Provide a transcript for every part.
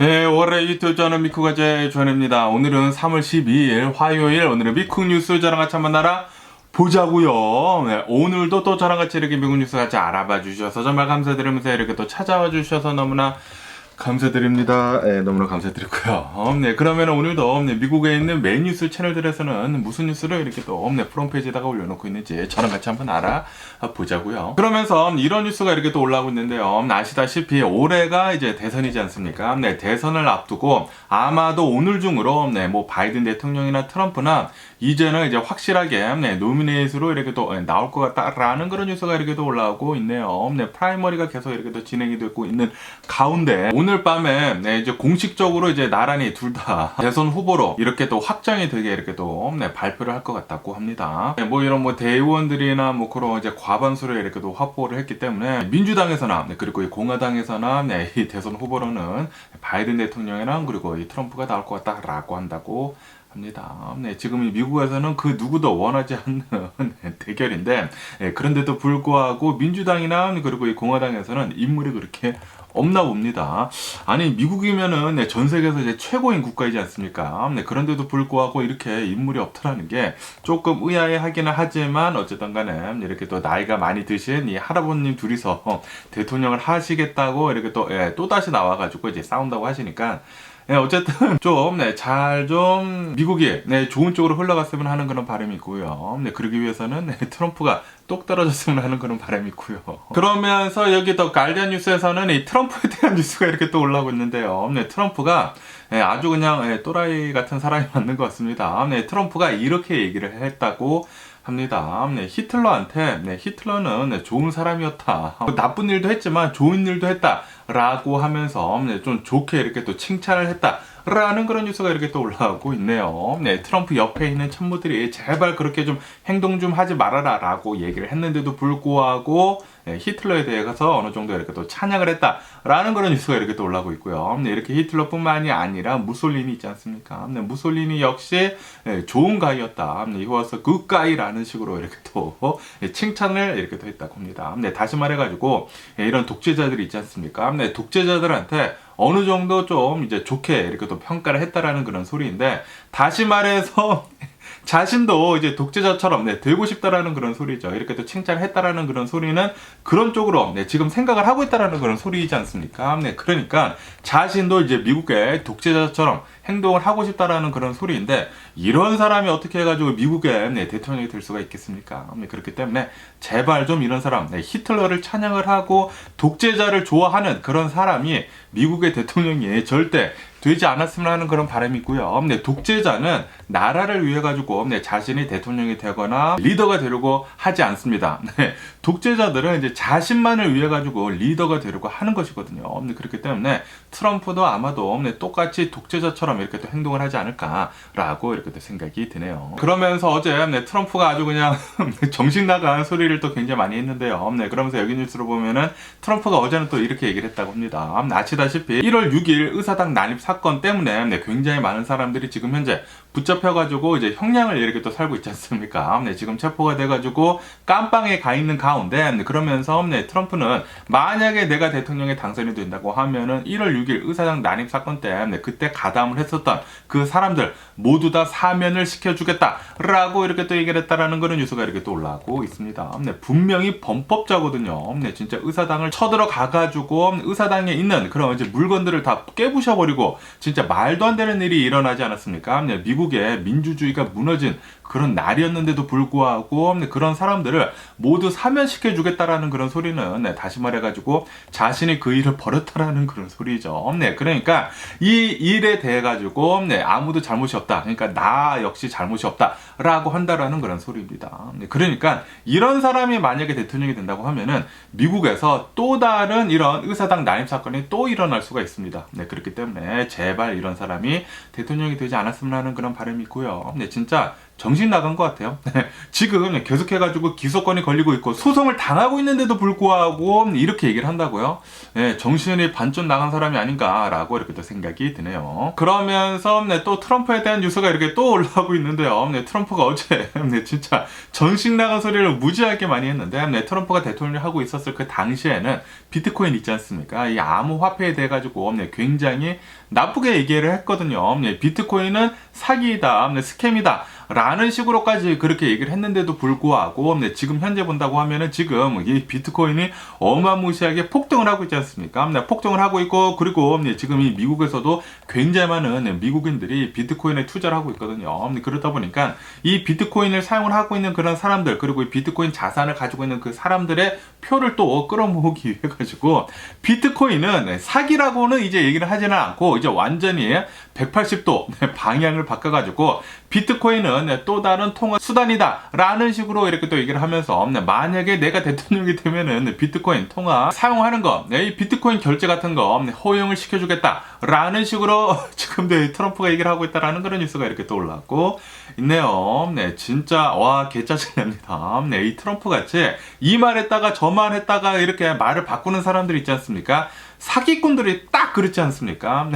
네, 월요일 유튜브 저는 미쿠가제 전입니다. 오늘은 3월 12일 화요일, 오늘은 미쿡 뉴스 저랑 같이 한번 알아 보자고요. 네, 오늘도 또 저랑 같이 이렇게 미국 뉴스 같이 알아봐 주셔서 정말 감사드리면서 이렇게 또 찾아와 주셔서 너무나 감사드립니다. 네, 너무나 감사드리고요. 네, 그러면 오늘도 미국에 있는 메인 뉴스 채널들에서는 무슨 뉴스를 이렇게 또 프론페이지에다가 올려놓고 있는지 저랑 같이 한번 알아보자고요. 그러면서 이런 뉴스가 이렇게 또 올라오고 있는데요. 아시다시피 올해가 이제 대선이지 않습니까? 네, 대선을 앞두고 아마도 오늘 중으로 뭐 바이든 대통령이나 트럼프나 이제는 이제 확실하게 노미네이트로 이렇게 또 나올 것 같다라는 그런 뉴스가 이렇게 또 올라오고 있네요. 프라이머리가 계속 이렇게 또 진행이 되고 있는 가운데 오늘 밤에 이제 공식적으로 이제 나란히 둘 다 대선 후보로 이렇게 또 확정이 되게 이렇게 또 발표를 할 것 같다고 합니다. 뭐 이런 뭐 대의원들이나 뭐 그런 이제 과반수를 이렇게 또 확보를 했기 때문에 민주당에서나 그리고 이 공화당에서나 이 대선 후보로는 바이든 대통령이랑 그리고 이 트럼프가 나올 것 같다라고 한다고 합니다. 네, 지금 이 미국에서는 그 누구도 원하지 않는 대결인데, 그런데도 불구하고 민주당이나 그리고 이 공화당에서는 인물이 그렇게 없나 봅니다. 아니 미국이면은 전 세계에서 이제 최고인 국가이지 않습니까? 그런데도 불구하고 이렇게 인물이 없더라는 게 조금 의아해하기는 하지만 어쨌든 간에 이렇게 또 나이가 많이 드신 이 할아버님 둘이서 대통령을 하시겠다고 이렇게 또 다시 나와가지고 이제 싸운다고 하시니까. 어쨌든 좀 미국이 좋은 쪽으로 흘러갔으면 하는 그런 바람이 있고요. 그러기 위해서는 트럼프가 똑 떨어졌으면 하는 그런 바람이 있고요. 그러면서 여기 더 가디언 뉴스에서는 이 트럼프에 대한 뉴스가 이렇게 또 올라오고 있는데요. 트럼프가 아주 그냥 또라이 같은 사람이 맞는 것 같습니다. 트럼프가 이렇게 얘기를 했다고 합니다. 히틀러한테 히틀러는 좋은 사람이었다. 나쁜 일도 했지만 좋은 일도 했다. 라고 하면서 좀 좋게 이렇게 또 칭찬을 했다. 라는 그런 뉴스가 이렇게 또 올라오고 있네요. 트럼프 옆에 있는 참모들이 제발 그렇게 좀 행동 좀 하지 말아라 라고 얘기를 했는데도 불구하고 히틀러에 대해서 어느 정도 이렇게 또 찬양을 했다 라는 그런 뉴스가 이렇게 또 올라오고 있고요. 이렇게 히틀러뿐만이 아니라 무솔리니 있지 않습니까? 무솔리니 역시 좋은 가이였다. He was a good guy라는 식으로 이렇게 또 칭찬을 이렇게 또 했다고 합니다. 다시 말해가지고 이런 독재자들이 있지 않습니까? 독재자들한테 어느 정도 좀 이제 좋게 이렇게 또 평가를 했다라는 그런 소리인데, 다시 말해서 자신도 이제 독재자처럼 되고 싶다라는 그런 소리죠. 이렇게 또 칭찬을 했다라는 그런 소리는 그런 쪽으로 지금 생각을 하고 있다라는 그런 소리이지 않습니까? 그러니까 자신도 이제 미국의 독재자처럼 행동을 하고 싶다라는 그런 소리인데, 이런 사람이 어떻게 해가지고 미국의 대통령이 될 수가 있겠습니까? 그렇기 때문에 제발 좀 이런 사람, 히틀러를 찬양을 하고 독재자를 좋아하는 그런 사람이 미국의 대통령이 절대 되지 않았으면 하는 그런 바람이 있고요. 독재자는 나라를 위해 가지고 자신이 대통령이 되거나 리더가 되려고 하지 않습니다. 독재자들은 이제 자신만을 위해 가지고 리더가 되려고 하는 것이거든요. 그렇기 때문에 트럼프도 아마도 똑같이 독재자처럼 이렇게 또 행동을 하지 않을까라고 이렇게 또 생각이 드네요. 그러면서 어제 트럼프가 아주 그냥 정신 나간 소리를 또 굉장히 많이 했는데요. 그러면서 여기 뉴스로 보면은 트럼프가 어제는 또 이렇게 얘기를 했다고 합니다. 아시다시피 1월 6일 의사당 난입 사건 때문에 굉장히 많은 사람들이 지금 현재 붙잡혀가지고 이제 형량을 이렇게 또 살고 있지 않습니까? 지금 체포가 돼가지고 깜빵에 가 있는 가운데 그러면서 트럼프는 만약에 내가 대통령에 당선이 된다고 하면은 1월 6일 의사당 난입 사건 때 그때 가담을 했었던 그 사람들 모두 다 사면을 시켜주겠다라고 이렇게 또 얘기를 했다라는 그런 뉴스가 이렇게 또 올라오고 있습니다. 분명히 범법자거든요. 진짜 의사당을 쳐들어가가지고 의사당에 있는 그런 이제 물건들을 다 깨부셔버리고 진짜 말도 안 되는 일이 일어나지 않았습니까? 미국의 민주주의가 무너진 그런 날이었는데도 불구하고 그런 사람들을 모두 사면시켜 주겠다라는 그런 소리는 다시 말해가지고 자신이 그 일을 벌였다라는 그런 소리죠. 그러니까 이 일에 대해 가지고 아무도 잘못이 없다. 그러니까 나 역시 잘못이 없다라고 한다라는 그런 소리입니다. 그러니까 이런 사람이 만약에 대통령이 된다고 하면은 미국에서 또 다른 이런 의사당 난입 사건이 또 일어날 수가 있습니다. 그렇기 때문에 제발 이런 사람이 대통령이 되지 않았으면 하는 그런 바람이 있고요. 진짜 정신 나간 것 같아요. 지금 계속해가지고 기소권이 걸리고 있고 소송을 당하고 있는데도 불구하고 이렇게 얘기를 한다고요? 정신이 반쯤 나간 사람이 아닌가라고 이렇게 또 생각이 드네요. 그러면서 또 트럼프에 대한 뉴스가 이렇게 또 올라오고 있는데요. 트럼프가 어제 진짜 정신 나간 소리를 무지하게 많이 했는데 트럼프가 대통령을 하고 있었을 그 당시에는 비트코인 있지 않습니까? 이 암호화폐에 대해 가지고 굉장히 나쁘게 얘기를 했거든요. 비트코인은 사기이다, 스캠이다 라는 식으로까지 그렇게 얘기를 했는데도 불구하고 지금 현재 본다고 하면은 지금 이 비트코인이 어마무시하게 폭등을 하고 있지 않습니까? 폭등을 하고 있고, 그리고 지금 이 미국에서도 굉장히 많은 미국인들이 비트코인에 투자를 하고 있거든요. 그렇다 보니까 이 비트코인을 사용을 하고 있는 그런 사람들, 그리고 이 비트코인 자산을 가지고 있는 그 사람들의 표를 또 끌어모으기 위해 가지고 비트코인은 사기라고는 이제 얘기를 하지는 않고 이제 완전히 180도 방향을 바꿔가지고 비트코인은 또 다른 통화 수단이다 라는 식으로 이렇게 또 얘기를 하면서 만약에 내가 대통령이 되면은 비트코인 통화 사용하는 거, 이 비트코인 결제 같은 거 허용을 시켜주겠다 라는 식으로 지금 트럼프가 얘기를 하고 있다라는 그런 뉴스가 이렇게 또 올라왔고 있네요. 진짜 와 개짜증납니다. 이 트럼프 같이 이 말했다가 저 말했다가 이렇게 말을 바꾸는 사람들 있지 않습니까? 사기꾼들이 딱 그렇지 않습니까?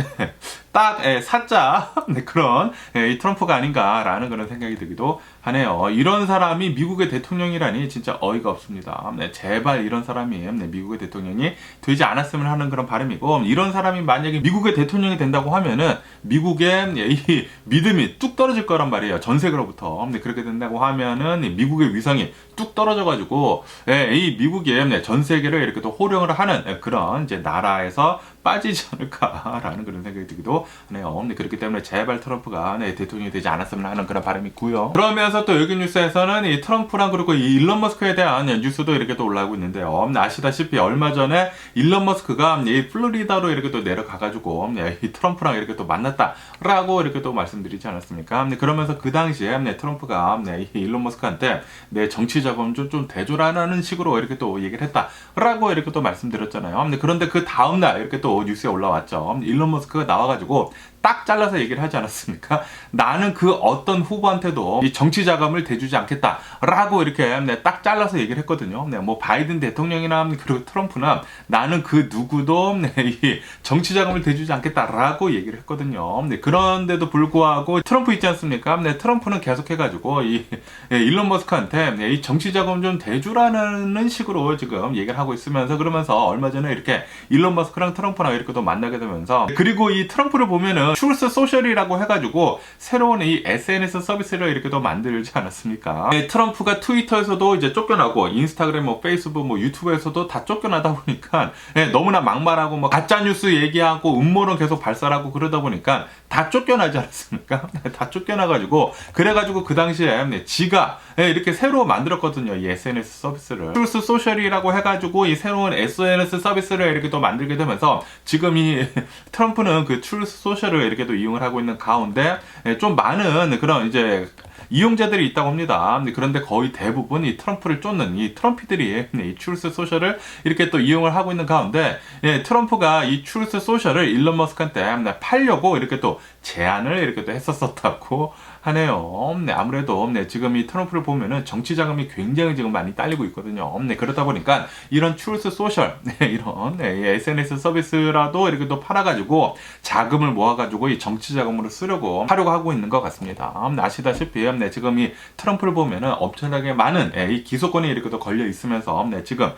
딱 사자 그런 이 트럼프가 아닌가라는 그런 생각이 들기도 하네요. 이런 사람이 미국의 대통령이라니 진짜 어이가 없습니다. 제발 이런 사람이 미국의 대통령이 되지 않았으면 하는 그런 바람이고, 이런 사람이 만약에 미국의 대통령이 된다고 하면은 미국의 이 믿음이 뚝 떨어질 거란 말이에요. 전 세계로부터. 그렇게 된다고 하면은 미국의 위상이 뚝 떨어져가지고 이 미국이 전 세계를 이렇게 또 호령을 하는 그런 이제 나라에서 빠지지 않을까라는 그런 생각이 들기도 하네요. 그렇기 때문에 제발 트럼프가 대통령이 되지 않았으면 하는 그런 바람이 있고요. 그러면서 또 여기 뉴스에서는 이 트럼프랑 그리고 이 일론 머스크에 대한 뉴스도 이렇게 또 올라오고 있는데요. 아시다시피 얼마 전에 일론 머스크가 이 플로리다로 이렇게 또 내려가가지고 이 트럼프랑 이렇게 또 만났다라고 이렇게 또 말씀드리지 않았습니까? 그러면서 그 당시에 트럼프가 이 일론 머스크한테 내 정치 자금 좀 대조라는 식으로 이렇게 또 얘기를 했다라고 이렇게 또 말씀드렸잖아요. 그런데 그 다음날 이렇게 또 뉴스에 올라왔죠. 일론 머스크가 나와가지고 딱 잘라서 얘기를 하지 않았습니까? 나는 그 어떤 후보한테도 이 정치 자금을 대주지 않겠다라고 이렇게 딱 잘라서 얘기를 했거든요. 뭐 바이든 대통령이나 그리고 트럼프나 나는 그 누구도 이 정치 자금을 대주지 않겠다라고 얘기를 했거든요. 그런데도 불구하고 트럼프 있지 않습니까? 트럼프는 계속해가지고 이 일론 머스크한테 이 정치 자금 좀 대주라는 식으로 지금 얘기를 하고 있으면서, 그러면서 얼마 전에 이렇게 일론 머스크랑 트럼프랑 이렇게 또 만나게 되면서, 그리고 이 트럼프를 보면은 트루스 소셜이라고 해가지고 새로운 이 SNS 서비스를 이렇게 또 만들지 않았습니까? 트럼프가 트위터에서도 이제 쫓겨나고 인스타그램, 뭐 페이스북, 뭐 유튜브에서도 다 쫓겨나다 보니까 너무나 막말하고 뭐 가짜 뉴스 얘기하고 음모론 계속 발설하고 그러다 보니까 다 쫓겨나지 않았습니까? 다 쫓겨나가지고 그래가지고 그 당시에 지가 이렇게 새로 만들었거든요. 이 SNS 서비스를 트루스 소셜이라고 해가지고 이 새로운 SNS 서비스를 이렇게 또 만들게 되면서 지금 이 트럼프는 그 트루스 소셜을 이렇게 또 이용을 하고 있는 가운데 좀 많은 그런 이제 이용자들이 있다고 합니다. 그런데 거의 대부분 이 트럼프를 쫓는 이 트럼피들이 이 트루스 소셜을 이렇게 또 이용을 하고 있는 가운데 트럼프가 이 트루스 소셜을 일론 머스크한테 팔려고 이렇게 또 제안을 이렇게 또 했었다고 하네요. 아무래도 지금 이 트럼프를 보면은 정치 자금이 굉장히 지금 많이 딸리고 있거든요. 그렇다 보니까 이런 트루스 소셜, 이런 SNS 서비스라도 이렇게 또 팔아가지고 자금을 모아가지고 이 정치 자금으로 쓰려고 하려고 하고 있는 것 같습니다. 아시다시피 지금 이 트럼프를 보면은 엄청나게 많은 이 기소권이 이렇게 또 걸려 있으면서 지금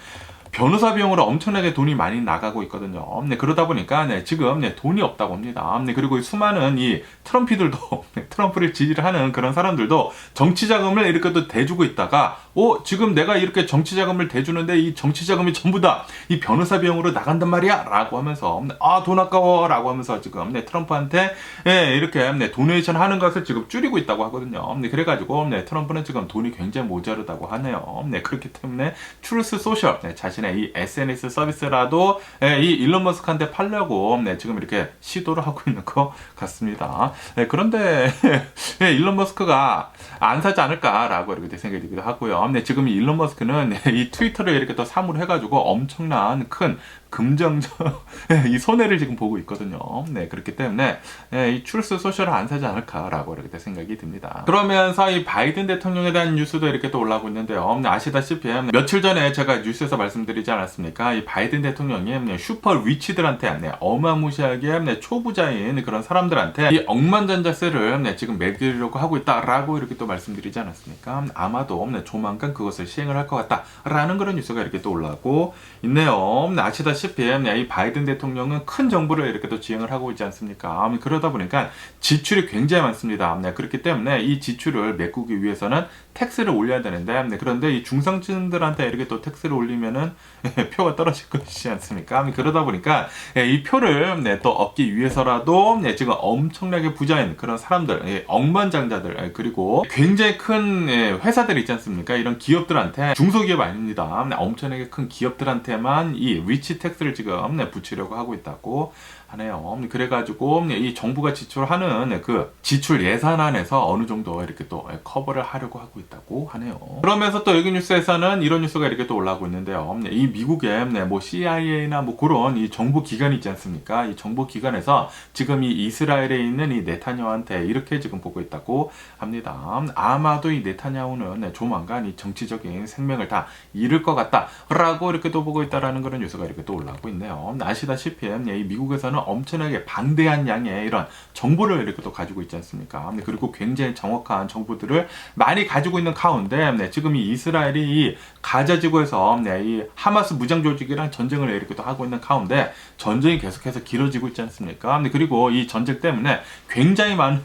변호사 비용으로 엄청나게 돈이 많이 나가고 있거든요. 그러다 보니까 지금 돈이 없다고 합니다. 그리고 수많은 이 트럼피들도 트럼프를 지지를 하는 그런 사람들도 정치 자금을 이렇게 또 대주고 있다가 지금 내가 이렇게 정치 자금을 대주는데 이 정치 자금이 전부 다 이 변호사 비용으로 나간단 말이야 라고 하면서 돈 아까워 라고 하면서 지금 트럼프한테 이렇게 도네이션 하는 것을 지금 줄이고 있다고 하거든요. 그래가지고 트럼프는 지금 돈이 굉장히 모자르다고 하네요. 그렇기 때문에 트루스 소셜 자신의 이 SNS 서비스라도 이 일론 머스크한테 팔려고 지금 이렇게 시도를 하고 있는 것 같습니다. 그런데 일론 머스크가 안 사지 않을까라고 이렇게 생각이 들기도 하고요. 지금 이 일론 머스크는 이 트위터를 이렇게 또 사무를 해가지고 엄청난 큰 금전적 이 손해를 지금 보고 있거든요. 네, 그렇기 때문에 이 트루스 소셜을 안 사지 않을까라고 이렇게 생각이 듭니다. 그러면서 이 바이든 대통령에 대한 뉴스도 이렇게 또 올라오고 있는데요. 아시다시피 며칠 전에 제가 뉴스에서 말씀드리지 않았습니까? 이 바이든 대통령이 슈퍼 리치들한테 어마무시하게 초부자인 그런 사람들한테 이 억만장자세를 지금 매기려고 하고 있다라고 이렇게 또 말씀드리지 않았습니까? 아마도 조만간 그것을 시행을 할 것 같다라는 그런 뉴스가 이렇게 또 올라오고 있네요. 아시다시피 이 바이든 대통령은 큰 정부를 이렇게 또 지행을 하고 있지 않습니까? 그러다 보니까 지출이 굉장히 많습니다. 그렇기 때문에 이 지출을 메꾸기 위해서는 텍스를 올려야 되는데 그런데 이 중상층들한테 이렇게 또 텍스를 올리면은 표가 떨어질 것이지 않습니까? 그러다 보니까 이 표를 또 얻기 위해서라도 지금 엄청나게 부자인 그런 사람들, 억만장자들, 그리고 굉장히 큰 회사들 있지 않습니까? 이런 기업들한테, 중소기업 아닙니다. 엄청나게 큰 기업들한테만 이 리치 텍스를 지금 붙이려고 하고 있다고 하네요. 그래가지고 이 정부가 지출하는 그 지출 예산안에서 어느 정도 이렇게 또 커버를 하려고 하고 있다고 하네요. 그러면서 또 여기 뉴스에서는 이런 뉴스가 이렇게 또 올라오고 있는데요. 이 미국의 뭐 CIA나 뭐 그런 이 정보 기관이 있지 않습니까? 이 정보 기관에서 지금 이 이스라엘에 있는 이 네타냐후한테 이렇게 지금 보고 있다고 합니다. 아마도 이 네타냐후는 조만간 이 정치적인 생명을 다 잃을 것 같다라고 이렇게 또 보고 있다라는 그런 뉴스가 이렇게 또 올라오고 있네요. 아시다시피 이 미국에서는 엄청나게 방대한 양의 이런 정보를 이렇게 또 가지고 있지 않습니까? 그리고 굉장히 정확한 정보들을 많이 가지고 있는 가운데 지금 이 이스라엘이 이 가자 지구에서 이 하마스 무장 조직이랑 전쟁을 이렇게 또 하고 있는 가운데 전쟁이 계속해서 길어지고 있지 않습니까? 그리고 이 전쟁 때문에 굉장히 많은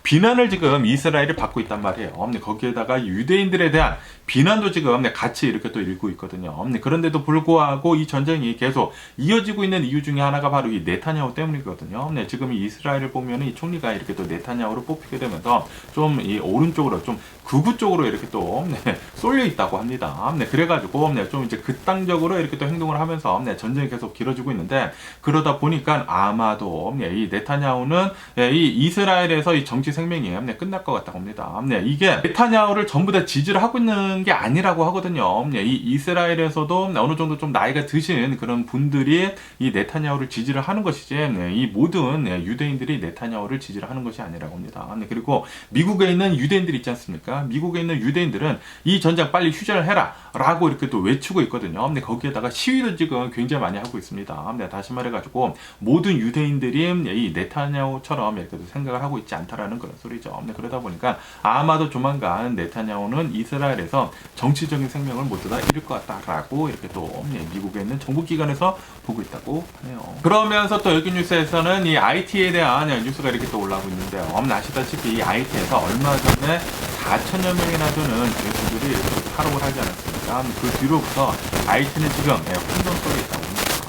비난을 지금 이스라엘이 받고 있단 말이에요. 거기에다가 유대인들에 대한 비난도 지금 같이 이렇게 또 일고 있거든요. 그런데도 불구하고 이 전쟁이 계속 이어지고 있는 이유 중에 하나가 바로 이 네타냐후 때문이거든요. 지금 이 이스라엘을 보면 이 총리가 이렇게 또 네타냐후를 뽑히게 되면서 좀 이 오른쪽으로 좀 극우 쪽으로 이렇게 또 쏠려 있다고 합니다. 그래가지고 좀 이제 극단적으로 이렇게 또 행동을 하면서 전쟁이 계속 길어지고 있는데 그러다 보니까 아마도 이 네타냐후는 이 이스라엘에서 이 정치 생명이 끝날 것 같다고 합니다. 이게 네타냐후를 전부 다 지지를 하고 있는 게 아니라고 하거든요. 이 이스라엘에서도 어느 정도 좀 나이가 드신 그런 분들이 이 네타냐후를 지지를 하는 것이지 이 모든 유대인들이 네타냐후를 지지를 하는 것이 아니라고 합니다. 그리고 미국에 있는 유대인들 있지 않습니까? 미국에 있는 유대인들은 이 전쟁 빨리 휴전을 해라 라고 이렇게 또 외치고 있거든요. 거기에다가 시위도 지금 굉장히 많이 하고 있습니다. 다시 말해가지고 모든 유대인들이 이 네타냐후처럼 이렇게 생각을 하고 있지 않다라는 그런 소리죠. 그러다 보니까 아마도 조만간 네타냐후는 이스라엘에서 정치적인 생명을 모두 다 잃을 것 같다라고 이렇게 또 미국에 있는 정부기관에서 보고 있다고 하네요. 그러면서 또 여기 뉴스에서는 이 IT에 대한 뉴스가 이렇게 또 올라오고 있는데요. 아시다시피 이 IT에서 얼마 전에 4천여 명이나 되는 괴수들이 이렇게 탈옥을 하지 않았습니까? 그 뒤로부터 IT는 지금 혼돈 속에 있다고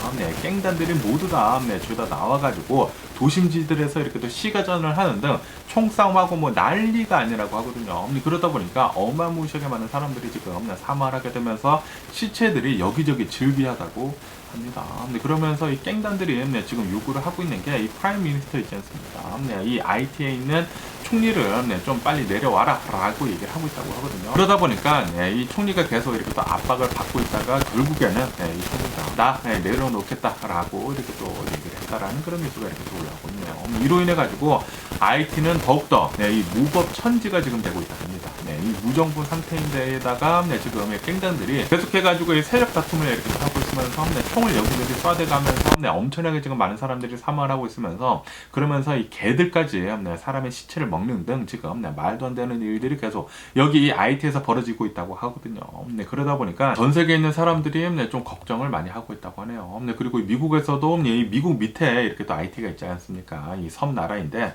합니다. 갱단들이 모두 다 죄다 나와가지고 도심지들에서 이렇게 또 시가전을 하는 등 총싸움하고 뭐 난리가 아니라고 하거든요. 그러다 보니까 어마무시하게 많은 사람들이 지금 사망을 하게 되면서 시체들이 여기저기 즐비하다고 합니다. 그러면서 이 갱단들이 지금 요구를 하고 있는 게 이 프라임 미니스터 있지 않습니까? 이 IT에 있는 총리를 좀 빨리 내려와라 라고 얘기를 하고 있다고 하거든요. 그러다 보니까 이 총리가 계속 이렇게 또 압박을 받고 있다가 결국에는 이 총리가 나 내려놓겠다 라고 이렇게 또 얘기를 했다라는 그런 뉴스가 이렇게 또 올라오고 있네요. 이로 인해 가지고 IT는 더욱더 이 무법 천지가 지금 되고 있다고 합니다. 이 무정부 상태인데다가 지금 갱단들이 계속해가지고 이 세력 다툼을 이렇게 하고 있으면서 총을 여기저기 쏴대가면서 엄청나게 지금 많은 사람들이 사망을 하고 있으면서 그러면서 이 개들까지 사람의 시체를 먹는 등 지금 말도 안 되는 일들이 계속 여기 이 IT에서 벌어지고 있다고 하거든요. 그러다 보니까 전 세계에 있는 사람들이 좀 걱정을 많이 하고 있다고 하네요. 그리고 미국에서도 이 미국 밑에 이렇게 또 IT가 있지 않습니까? 이 섬 나라인데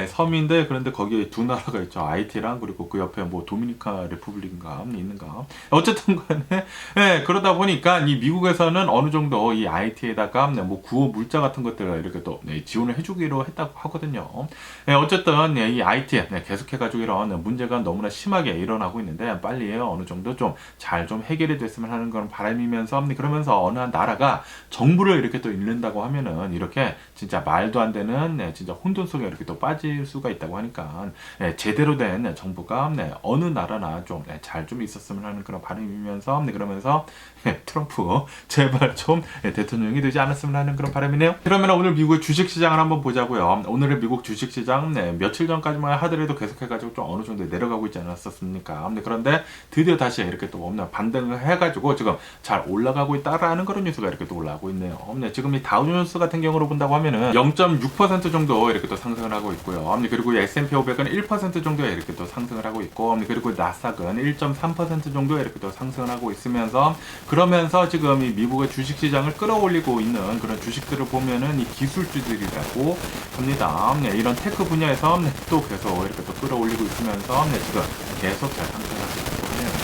섬인데 그런데 거기에 두 나라가 있죠. IT랑 그리고 그 옆에 뭐 도미니카 레푸블릭인가 있는가. 어쨌든 간에 그러다 보니까 이 미국에서는 어느 정도 이 IT에다가 뭐 구호 물자 같은 것들을 이렇게 또 지원을 해주기로 했다고 하거든요. 어쨌든 이 IT에 계속해가지고 이런 문제가 너무나 심하게 일어나고 있는데 빨리 어느 정도 좀 잘 좀 해결이 됐으면 하는 그런 바람이면서 그러면서 어느 한 나라가 정부를 이렇게 또 잃는다고 하면은 보면은 이렇게 진짜 말도 안 되는 진짜 혼돈 속에 이렇게 또 빠질 수가 있다고 하니까 제대로 된 정부가 어느 나라나 좀 잘 좀 있었으면 하는 그런 바람이면서 그러면서 트럼프 제발 좀 대통령이 되지 않았으면 하는 그런 바람이네요. 그러면 오늘 미국의 주식시장을 한번 보자고요. 오늘의 미국 주식시장 며칠 전까지만 하더라도 계속해가지고 좀 어느 정도 내려가고 있지 않았었습니까? 그런데 드디어 다시 이렇게 또 반등을 해가지고 지금 잘 올라가고 있다라는 그런 뉴스가 이렇게 또 올라오고 있네요. 지금 이 다우존스 같은 경우로 본다고 하면은 0.6% 정도 이렇게 또 상승을 하고 있고요. 그리고 S&P 500은 1% 정도에 이렇게 또 상승을 하고 있고, 그리고 나스닥은 1.3% 정도에 이렇게 또 상승을 하고 있으면서, 그러면서 지금 이 미국의 주식시장을 끌어올리고 있는 그런 주식들을 보면은 이 기술주들이라고 합니다. 이런 테크 분야에서 또 계속 이렇게 또 끌어올리고 있으면서 지금 계속 잘 상승하고 있습니다.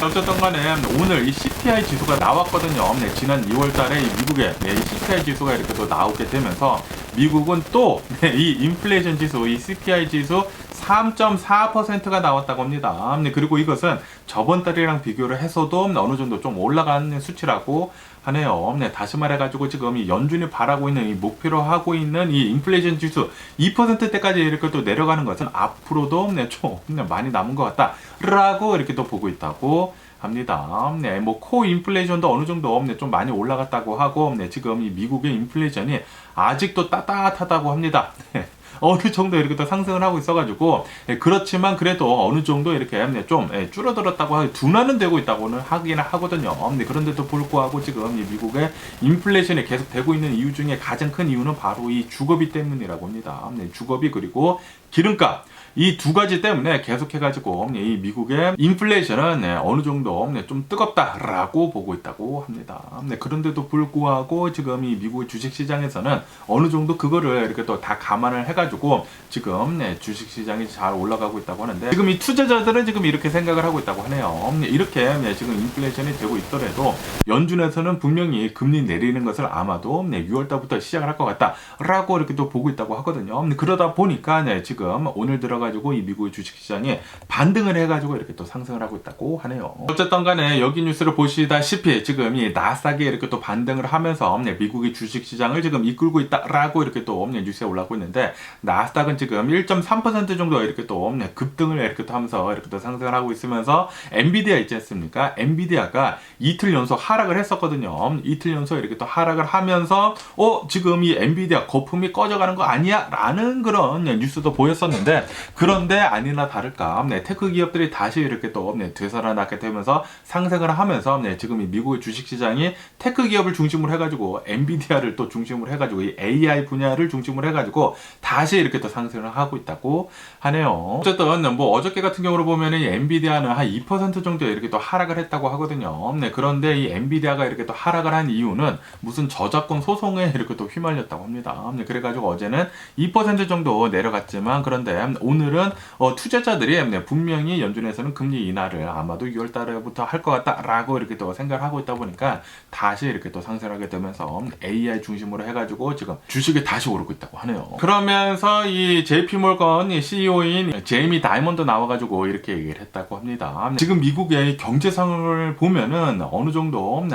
어쨌든 간에 오늘 이 CPI 지수가 나왔거든요. 지난 2월 달에 이 미국의 이 CPI 지수가 이렇게 또 나오게 되면서 미국은 또 이 인플레이션 지수, 이 CPI 지수 3.4%가 나왔다고 합니다. 그리고 이것은 저번 달이랑 비교를 해서도 어느 정도 좀 올라간 수치라고 하네요. 다시 말해가지고 지금 이 연준이 바라고 있는 이 목표로 하고 있는 이 인플레이션 지수 2%대까지 이렇게 또 내려가는 것은 앞으로도 좀 많이 남은 것 같다라고 이렇게 또 보고 있다고 합니다. 코 인플레이션도 어느 정도 좀 많이 올라갔다고 하고, 지금 이 미국의 인플레이션이 아직도 따뜻하다고 합니다. 어느 정도 이렇게 또 상승을 하고 있어가지고, 그렇지만 그래도 어느 정도 이렇게 좀 줄어들었다고 하고 둔화는 되고 있다고는 하긴 하거든요. 그런데도 불구하고 지금 이 미국의 인플레이션이 계속 되고 있는 이유 중에 가장 큰 이유는 바로 이 주거비 때문이라고 합니다. 주거비 그리고 기름값. 이 두 가지 때문에 계속해가지고 이 미국의 인플레이션은 어느 정도 좀 뜨겁다라고 보고 있다고 합니다. 그런데도 불구하고 지금 이 미국의 주식시장에서는 어느 정도 그거를 이렇게 또 다 감안을 해가지고 지금 주식시장이 잘 올라가고 있다고 하는데, 지금 이 투자자들은 지금 이렇게 생각을 하고 있다고 하네요. 이렇게 지금 인플레이션이 되고 있더라도 연준에서는 분명히 금리 내리는 것을 아마도 6월달부터 시작을 할 것 같다라고 이렇게 또 보고 있다고 하거든요. 그러다 보니까 지금 오늘 들어가지고 이 미국의 주식시장이 반등을 해가지고 이렇게 또 상승을 하고 있다고 하네요. 어쨌든 간에 여기 뉴스를 보시다시피 지금 이 나스닥이 이렇게 또 반등을 하면서 미국의 주식시장을 지금 이끌고 있다라고 이렇게 또 뉴스에 올라오고 있는데, 나스닥은 지금 1.3% 정도 이렇게 또 급등을 이렇게 또 하면서 이렇게 또 상승을 하고 있으면서, 엔비디아 있지 않습니까? 엔비디아가 이틀 연속 하락을 했었거든요. 이틀 연속 이렇게 또 하락을 하면서 지금 이 엔비디아 거품이 꺼져가는 거 아니야? 라는 그런 뉴스도 보였었는데, 그런데 아니나 다를까 테크 기업들이 다시 이렇게 또 되살아나게 되면서 상승을 하면서 지금 이 미국의 주식시장이 테크 기업을 중심으로 해가지고 엔비디아를 또 중심으로 해가지고 이 AI 분야를 중심으로 해가지고 다시 이렇게 또 상승을 하고 있다고 하네요. 어쨌든 뭐 어저께 같은 경우로 보면은 이 엔비디아는 한 2% 정도 이렇게 또 하락을 했다고 하거든요. 그런데 이 엔비디아가 이렇게 또 하락을 한 이유는 무슨 저작권 소송에 이렇게 또 휘말렸다고 합니다. 그래가지고 어제는 2% 정도 내려갔지만, 그런데 오늘은 투자자들이 분명히 연준에서는 금리 인하를 아마도 6월 달부터 할 것 같다라고 이렇게 또 생각을 하고 있다 보니까 다시 이렇게 또 상승하게 되면서 AI 중심으로 해가지고 지금 주식이 다시 오르고 있다고 하네요. 그러면서 이 JP몰건 CEO인 제이미 다이먼드 나와가지고 이렇게 얘기를 했다고 합니다. 지금 미국의 경제 상황을 보면은 어느 정도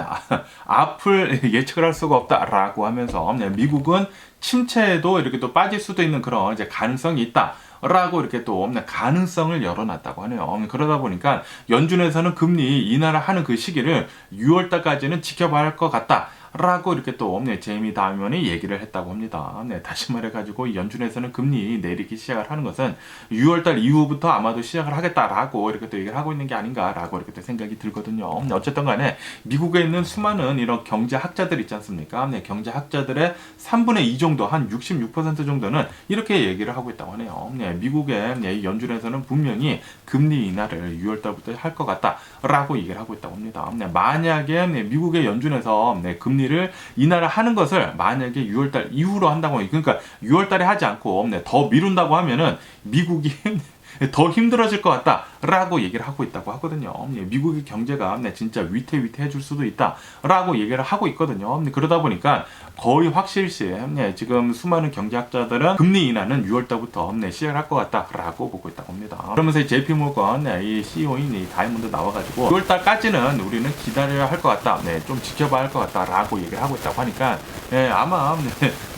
앞을 예측을 할 수가 없다라고 하면서 미국은 침체에도 이렇게 또 빠질 수도 있는 그런 이제 가능성이 있다. 라고 이렇게 또 가능성을 열어놨다고 하네요. 그러다 보니까 연준에서는 금리 인하를 하는 그 시기를 6월달까지는 지켜봐야 할 것 같다. 라고 이렇게 또 제이미 다이먼이 얘기를 했다고 합니다. 다시 말해가지고 연준에서는 금리 내리기 시작을 하는 것은 6월달 이후부터 아마도 시작을 하겠다라고 이렇게 또 얘기를 하고 있는 게 아닌가라고 이렇게 또 생각이 들거든요. 어쨌든 간에 미국에 있는 수많은 이런 경제학자들 있지 않습니까? 경제학자들의 3분의 2 정도, 한 66% 정도는 이렇게 얘기를 하고 있다고 하네요. 미국의 연준에서는 분명히 금리 인하를 6월달부터 할 것 같다라고 얘기를 하고 있다고 합니다. 만약에 미국의 연준에서 금리를 인하를 하는 것을 만약에 6월달 이후로 한다고, 그러니까 6월달에 하지 않고 더 미룬다고 하면은 미국이 더 힘들어질 것 같다 라고 얘기를 하고 있다고 하거든요. 미국의 경제가 진짜 위태위태해질 수도 있다 라고 얘기를 하고 있거든요. 그러다 보니까 거의 확실시 지금 수많은 경제학자들은 금리 인하는 6월달부터 시작할 것 같다라고 보고 있다고 합니다. 그러면서 JP모건 이 CEO인 이 다이몬드 나와가지고 6월달까지는 우리는 기다려야 할 것 같다, 좀 지켜봐야 할 것 같다라고 얘기를 하고 있다고 하니까 아마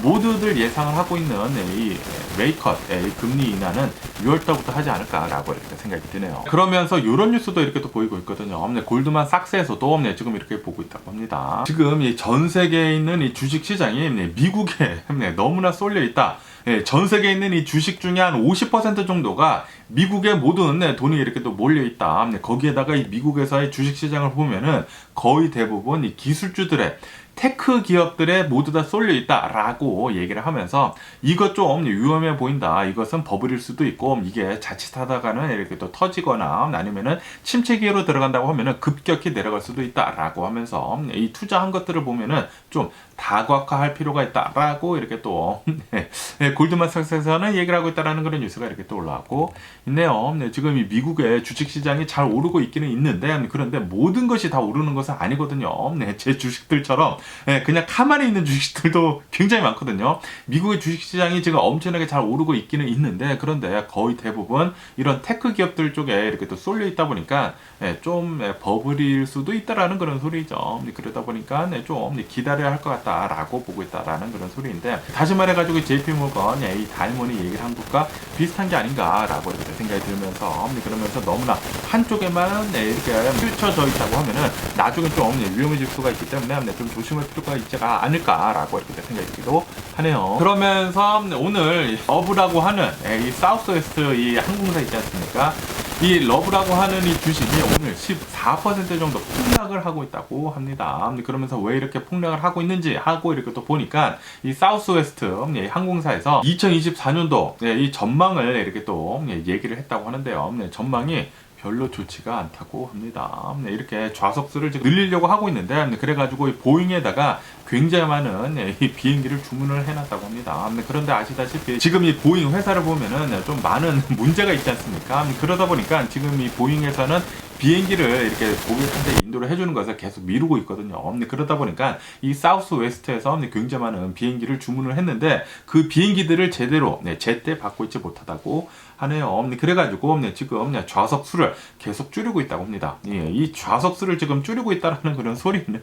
모두들 예상을 하고 있는 이 레이컷 금리 인하는 6월달부터 하지 않을까라고 이렇게 생각이 드네요. 그러면서 이런 뉴스도 이렇게 또 보이고 있거든요. 골드만삭스에서도 지금 이렇게 보고 있다고 합니다. 지금 이 전 세계에 있는 이 주식 시장이 미국에 너무나 쏠려 있다. 전 세계에 있는 이 주식 중에 한 50% 정도가 미국의 모든 돈이 이렇게 또 몰려 있다. 거기에다가 이 미국에서의 주식 시장을 보면은 거의 대부분 이 기술주들의 테크 기업들에 모두 다 쏠려 있다라고 얘기를 하면서 이것 좀 위험해 보인다. 이것은 버블일 수도 있고 이게 자칫하다가는 이렇게 또 터지거나 아니면은 침체 기회로 들어간다고 하면은 급격히 내려갈 수도 있다라고 하면서 이 투자한 것들을 보면은 좀 다각화할 필요가 있다라고 이렇게 또 골드만삭스에서는 얘기를 하고 있다라는 그런 뉴스가 이렇게 또 올라왔고 있네요. 지금 이 미국의 주식 시장이 잘 오르고 있기는 있는데 그런데 모든 것이 다 오르는 것은 아니거든요. 제 주식들처럼 그냥 가만히 있는 주식들도 굉장히 많거든요. 미국의 주식 시장이 지금 엄청나게 잘 오르고 있기는 있는데 그런데 거의 대부분 이런 테크 기업들 쪽에 이렇게 또 쏠려 있다 보니까 좀 버블일 수도 있다라는 그런 소리죠. 그러다 보니까 좀 기다려야 할 것 같다라고 보고 있다라는 그런 소리인데 다시 말해가지고 JP모건 이 다이몬이 얘기를 한 것과 비슷한 게 아닌가라고 이렇게 생각이 들면서 그러면서 너무나 한쪽에만 이렇게 펼쳐져 있다고 하면은 나중에 좀 위험해질 수가 있기 때문에 좀 조심할 필요가 있지 않을까라고 이렇게 생각이 들기도 하네요. 그러면서 오늘 러브라고 하는 이 사우스웨스트 이 항공사 있지 않습니까? 이 러브라고 하는 이 주식이 오늘 14% 정도 폭락을 하고 있다고 합니다. 그러면서 왜 이렇게 폭락을 하고 있는지 하고 이렇게 또 보니까 이 사우스웨스트 항공사에서 2024년도 이 전망을 이렇게 또 얘기를 했다고 하는데요. 전망이 별로 좋지가 않다고 합니다. 이렇게 좌석수를 지금 늘리려고 하고 있는데 그래가지고 보잉에다가 굉장히 많은 이 비행기를 주문을 해놨다고 합니다. 그런데 아시다시피 지금 이 보잉 회사를 보면은 좀 많은 문제가 있지 않습니까? 그러다 보니까 지금 이 보잉에서는 비행기를 이렇게 고객한테 인도를 해주는 것을 계속 미루고 있거든요. 그러다 보니까 이 사우스 웨스트에서 굉장히 많은 비행기를 주문을 했는데 그 비행기들을 제대로 제때 받고 있지 못하다고 하네요. 그래가지고 지금 좌석 수를 계속 줄이고 있다고 합니다. 이 좌석 수를 지금 줄이고 있다는 그런 소리는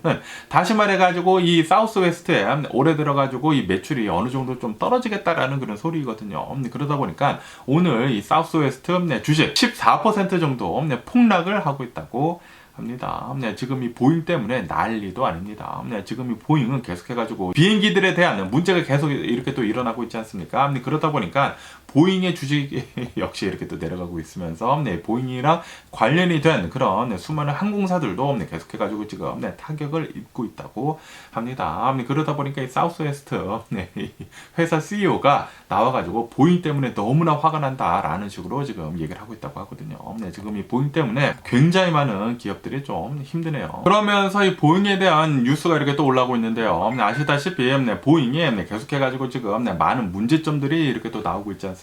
다시 말해가지고 이 사우스 웨스트에 올해 들어가지고 이 매출이 어느 정도 좀 떨어지겠다라는 그런 소리거든요. 그러다 보니까 오늘 이 사우스 웨스트 주식 14% 정도 폭락을 하고 있다고 합니다. 지금 이 보잉 때문에 난리도 아닙니다. 지금 이 보잉은 계속해가지고 비행기들에 대한 문제가 계속 이렇게 또 일어나고 있지 않습니까? 그러다 보니까 보잉의 주식 역시 이렇게 또 내려가고 있으면서 보잉이랑 관련이 된 그런 수많은 항공사들도 계속해가지고 지금 타격을 입고 있다고 합니다. 그러다 보니까 이 사우스웨스트 회사 CEO가 나와가지고 보잉 때문에 너무나 화가 난다라는 식으로 지금 얘기를 하고 있다고 하거든요. 지금 이 보잉 때문에 굉장히 많은 기업들이 좀 힘드네요. 그러면서 이 보잉에 대한 뉴스가 이렇게 또 올라오고 있는데요. 아시다시피 보잉이 계속해가지고 지금 많은 문제점들이 이렇게 또 나오고 있지 않습니까?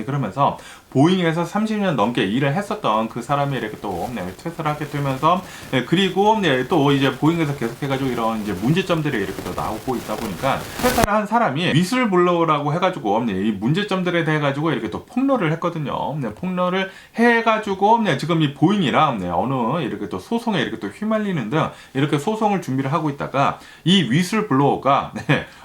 그러면서 보잉에서 30년 넘게 일을 했었던 그 사람이 이렇게 또 퇴사를 하게 되면서 그리고 또 이제 보잉에서 계속해가지고 이런 이제 문제점들이 이렇게 또 나오고 있다 보니까 퇴사를 한 사람이 위슬블로우라고 해가지고 이 문제점들에 대해 가지고 이렇게 또 폭로를 했거든요. 폭로를 해가지고 지금 이 보잉이랑 어느 이렇게 또 소송에 이렇게 또 휘말리는 등 이렇게 소송을 준비를 하고 있다가 이 위슬블로우가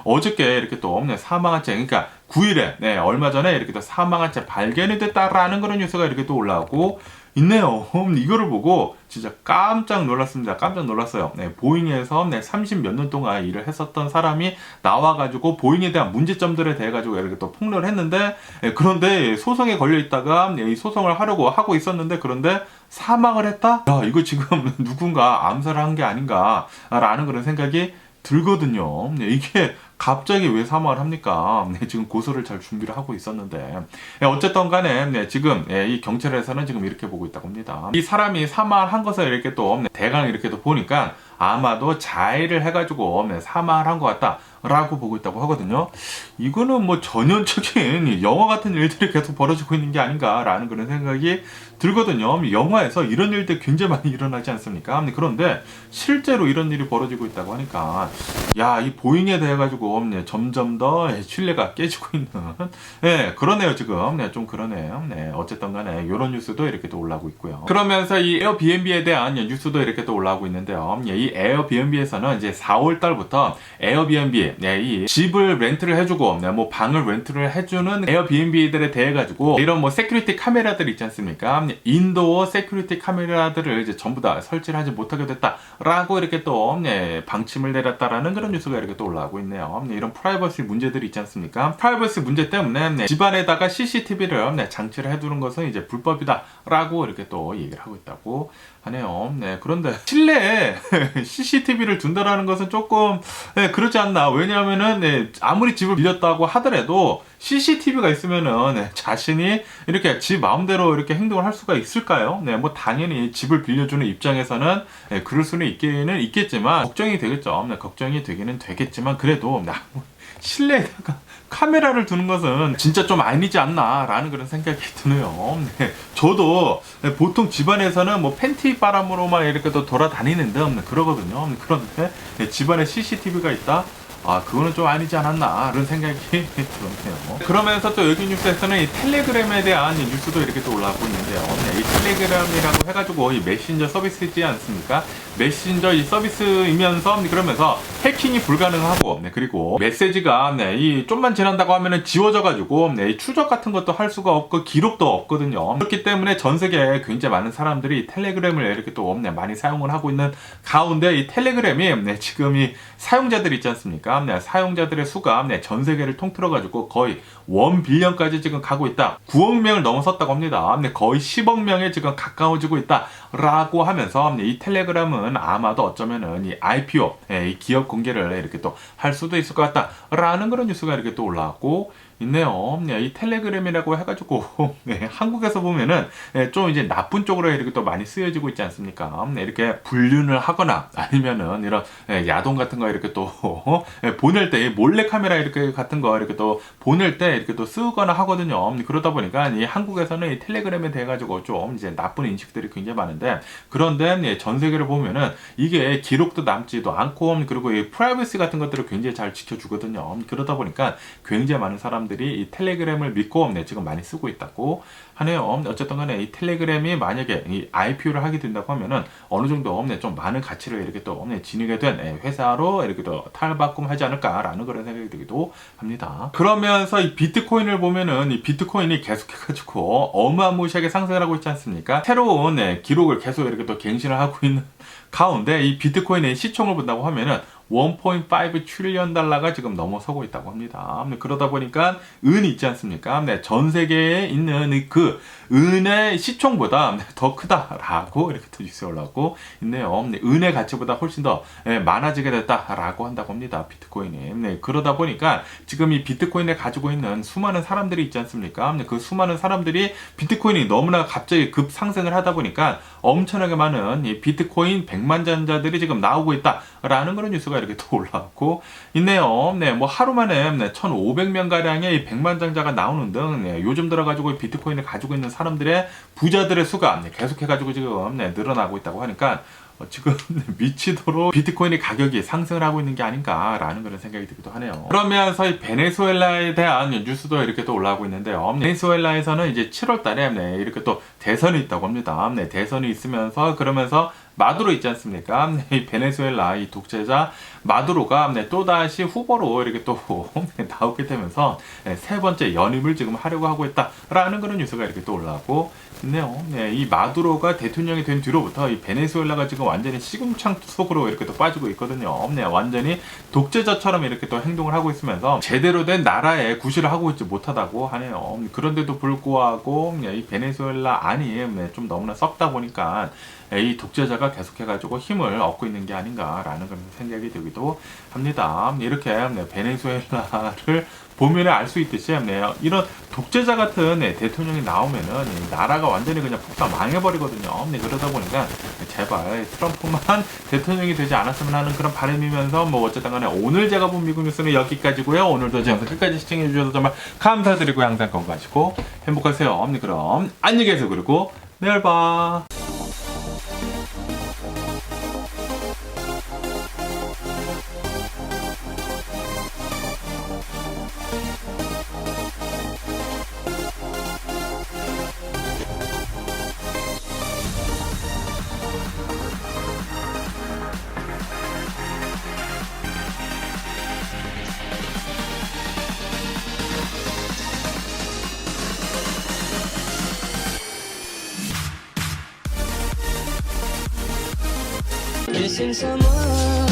어저께 이렇게 또 사망한 채 그러니까 9일에 얼마 전에 이렇게 또 사망한 채 발견이 됐다라는 그런 뉴스가 이렇게 또 올라오고 있네요. 이거를 보고 진짜 깜짝 놀랐습니다. 깜짝 놀랐어요. 보잉에서 30 몇 년 동안 일을 했었던 사람이 나와가지고 보잉에 대한 문제점들에 대해 가지고 이렇게 또 폭로를 했는데 그런데 소송에 걸려 있다가 이 소송을 하려고 하고 있었는데 그런데 사망을 했다? 야, 이거 지금 누군가 암살을 한 게 아닌가라는 그런 생각이 들거든요. 이게 갑자기 왜 사망을 합니까? 지금 고소를 잘 준비를 하고 있었는데 어쨌든 간에 지금 이 경찰에서는 지금 이렇게 보고 있다고 합니다. 이 사람이 사망한 것을 이렇게 또 대강 이렇게 또 보니까 아마도 자해를 해가지고 사망을 한 것 같다. 라고 보고 있다고 하거든요. 이거는 뭐 전형적인 영화 같은 일들이 계속 벌어지고 있는 게 아닌가라는 그런 생각이 들거든요. 영화에서 이런 일들 굉장히 많이 일어나지 않습니까? 그런데 실제로 이런 일이 벌어지고 있다고 하니까 야, 이 보잉에 대해 가지고 점점 더 신뢰가 깨지고 있는 그러네요 지금. 좀 그러네요. 어쨌든 간에 이런 뉴스도 이렇게 또 올라오고 있고요. 그러면서 이 에어비앤비에 대한 뉴스도 이렇게 또 올라오고 있는데요. 이 에어비앤비에서는 이제 4월 달부터 에어비앤비 이 집을 렌트를 해주고 뭐 방을 렌트를 해주는 에어비앤비들에 대해 가지고 이런 뭐 세큐리티 카메라들 있지 않습니까? 인도어 세큐리티 카메라들을 이제 전부 다 설치를 하지 못하게 됐다라고 이렇게 또 방침을 내렸다라는 그런 뉴스가 이렇게 또 올라오고 있네요. 이런 프라이버시 문제들이 있지 않습니까? 프라이버시 문제 때문에 집안에다가 CCTV를 장치를 해두는 것은 이제 불법이다라고 이렇게 또 얘기를 하고 있다고 하네요. 그런데 실내에 CCTV를 둔다라는 것은 조금 그렇지 않나. 왜냐하면은 아무리 집을 빌렸다고 하더라도 CCTV가 있으면은 자신이 이렇게 지 마음대로 이렇게 행동을 할 수가 있을까요? 뭐 당연히 집을 빌려주는 입장에서는 그럴 수는 있겠지만 걱정이 되겠죠. 걱정이 되기는 되겠지만 그래도 실내에다가 카메라를 두는 것은 진짜 좀 아니지 않나 라는 그런 생각이 드네요. 저도 보통 집안에서는 뭐 팬티 바람으로만 이렇게 또 돌아다니는데 그러거든요. 그런데 집안에 CCTV가 있다? 아, 그거는 좀 아니지 않았나 그런 생각이 들었네요. 그러면서 또 여기 뉴스에서는 이 텔레그램에 대한 뉴스도 이렇게 또 올라오고 있는데요. 이 텔레그램이라고 해가지고 이 메신저 서비스이지 않습니까? 메신저 이 서비스이면서 그러면서 해킹이 불가능하고 그리고 메시지가 이 좀만 지난다고 하면은 지워져가지고 이 추적 같은 것도 할 수가 없고 기록도 없거든요. 그렇기 때문에 전 세계에 굉장히 많은 사람들이 텔레그램을 이렇게 또 많이 사용을 하고 있는 가운데 이 텔레그램이 지금 이 사용자들이 있지 않습니까? 사용자들의 수가 전 세계를 통틀어가지고 거의 1빌리언까지 지금 가고 있다. 9억 명을 넘어섰다고 합니다. 거의 10억 명에 지금 가까워지고 있다라고 하면서 이 텔레그램은 아마도 어쩌면은 이 IPO, 이 기업 공개를 이렇게 또 할 수도 있을 것 같다라는 그런 뉴스가 이렇게 또 올라왔고 있네요. 이 텔레그램이라고 해가지고 한국에서 보면은 좀 이제 나쁜 쪽으로 이렇게 또 많이 쓰여지고 있지 않습니까? 이렇게 불륜을 하거나 아니면은 이런 야동 같은 거 이렇게 또 보낼 때 몰래 카메라 이렇게 같은 거 이렇게 또 보낼 때 이렇게 또 쓰거나 하거든요. 그러다 보니까 이 한국에서는 이 텔레그램에 대해 가지고 좀 이제 나쁜 인식들이 굉장히 많은데 그런데 전 세계를 보면은 이게 기록도 남지도 않고 그리고 이 프라이버시 같은 것들을 굉장히 잘 지켜주거든요. 그러다 보니까 굉장히 많은 사람들이 이 텔레그램을 믿고 지금 많이 쓰고 있다고 하네요. 어쨌든 간에 이 텔레그램이 만약에 이 IPO를 하게 된다고 하면은 어느 정도 좀 많은 가치를 이렇게 또 지니게 된 회사로 이렇게 또 탈바꿈하지 않을까라는 그런 생각이 들기도 합니다. 그러면서 이 비트코인을 보면은 이 비트코인이 계속해가지고 어마무시하게 상승을 하고 있지 않습니까? 새로운 기록을 계속 이렇게 또 갱신을 하고 있는 가운데 이 비트코인의 시총을 본다고 하면은 1.5 트릴리언 달러가 지금 넘어서고 있다고 합니다. 그러다 보니까 은이 있지 않습니까? 전 세계에 있는 그 은의 시총보다 더 크다라고 이렇게 또 뉴스에 올라오고 있네요. 은의 가치보다 훨씬 더 많아지게 됐다라고 한다고 합니다. 비트코인이. 그러다 보니까 지금 이 비트코인을 가지고 있는 수많은 사람들이 있지 않습니까? 그 수많은 사람들이 비트코인이 너무나 갑자기 급상승을 하다 보니까 엄청나게 많은 이 비트코인 100만장자들이 지금 나오고 있다라는 그런 뉴스가 이렇게 또 올라왔고 있네요. 뭐 하루 만에 1,500명 가량의 100만장자가 나오는 등 요즘 들어가지고 비트코인을 가지고 있는 사람들의 부자들의 수가 계속해가지고 지금 늘어나고 있다고 하니까 지금 미치도록 비트코인의 가격이 상승을 하고 있는 게 아닌가라는 그런 생각이 들기도 하네요. 그러면서 이 베네수엘라에 대한 뉴스도 이렇게 또 올라오고 있는데요. 베네수엘라에서는 이제 7월 달에 이렇게 또 대선이 있다고 합니다. 대선이 있으면서 그러면서 마두로 있지 않습니까? 이 베네수엘라 이 독재자 마두로가 또다시 후보로 이렇게 또 나오게 되면서 세 번째 연임을 지금 하려고 하고 있다라는 그런 뉴스가 이렇게 또 올라오고 있네요. 이 마두로가 대통령이 된 뒤로부터 이 베네수엘라가 지금 완전히 시궁창 속으로 이렇게 또 빠지고 있거든요. 완전히 독재자처럼 이렇게 또 행동을 하고 있으면서 제대로 된 나라에 구실을 하고 있지 못하다고 하네요. 그런데도 불구하고 이 베네수엘라 안이 좀 너무나 썩다 보니까 이 독재자가 계속해가지고 힘을 얻고 있는 게 아닌가라는 그런 생각이 들기도 합니다. 이렇게 베네수엘라를 보면 알 수 있듯이 이런 독재자 같은 대통령이 나오면은 나라가 완전히 그냥 폭삭 망해버리거든요. 그러다 보니까 제발 트럼프만 대통령이 되지 않았으면 하는 그런 바람이면서 뭐 어쨌든 간에 오늘 제가 본 미국 뉴스는 여기까지고요. 오늘도 제 영상 끝까지 시청해 주셔서 정말 감사드리고 항상 건강하시고 행복하세요. 그럼 안녕히 계세요. 그리고 내일 봐. Missing someone